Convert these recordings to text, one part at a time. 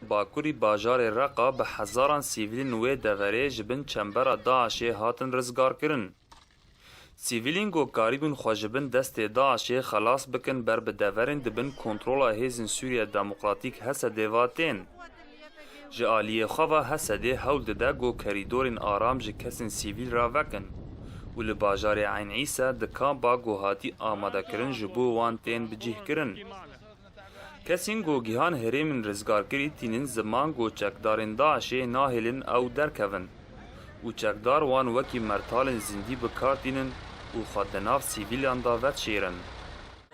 باکوری باجار رقا به هزاران سیویلین و دوره جبن چنبرا داعشی هاتن رزگار کرن. سیویلین گو کاریبن خوشبن دست داعشی خلاص بکن بر به دورن دبن کنترولا هیزن سوریه دموکراتیک هسه دیواتین. جالیه خوا هسه دی هول ده گو کریدورین آرام ج کسین سیویل را وکن. و لباجار عین عیسا دکان با گو هاتی آماده کرن جبو وان تین بجیه کرن. کسین گو گیهان هریمن رزگار کری تینن زمان گو چکدارن داعشی ناهلن او درکون. و چکدار وان وکی مرتالن زندی بکارتینن و خدناف سیویلان داوت شیرن.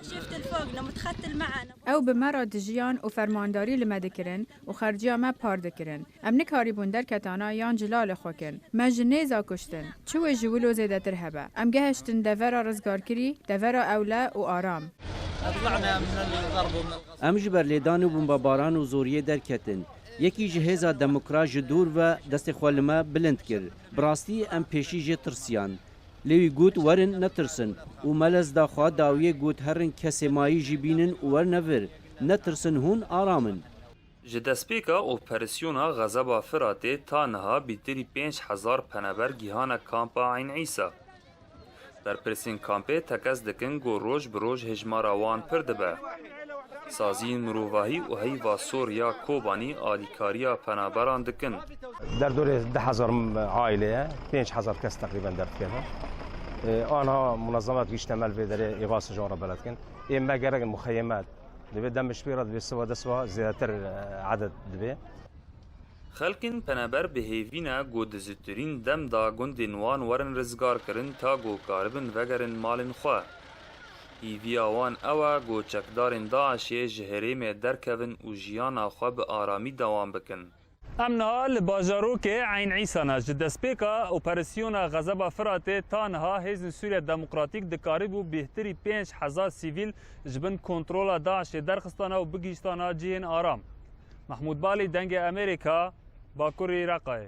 شفت الفوقنا متختل معنا او به مرا دجیان و فرمانداری لمدکرن و خرجیا ما پاردکرن امن کاری بوندر کتانا یان جلال خوکن مجنیزا کشتن چو جولو زیده تر هبه ام گهشتن دورا رزگار کری دورا اولا و آرام طلعنا من الضرب ومن الغصب ام جبر لیدان و بمباران و زوریه درکتن یکی جهیزا دموکراژ دور و دست خوالما بلند کرد براستی ام پیشی جه ترسیان لوی گوت ورن نترسن و ملز دا خواه داویه گوت هرن کسی مایی جی بینن ور نور نترسن هون آرامن. جدسپیکا اپریسیونا غضب فراته تا نها بیتری 5000 پنبر گیهان کامپا عین عیسا. در پرسین کامپه تکز دکن گو روش بروش هجمارا وان پردبه. سازین مروواهی و هیوا سوریا کوبانی آلیکاریا پنابران دکن. در دور 10,000 عائله 5,000 کس تقریبا در فيها آنها منظمات بيشتمل في در إغاثة جوار بلد كن إما جرق المخيمات دبي دم شبيرة دبي سوا دسوا زيادة عدد دبي خلکن پنبر به هیوینا گو دزترین دم دا گند نوان ورن رزگار کرن تا گو کاربن وگرن مالن خواه. هیویا وان اوا گو چکدارن داعشی جهریم درکون و جیانا خواه به آرامی دوام بکن. امنا لباجاروک عین عیسانا جدسپیکا اپریسیونا غضب فراته تانها هیزن سوریه دموکراتیک دکاریبو بهتری 5000 سیویل جبن کنترولا داعش درخستانا و بگیشتانا جیهن آرام. محمود بالی دنگ امریکا باکوری رقای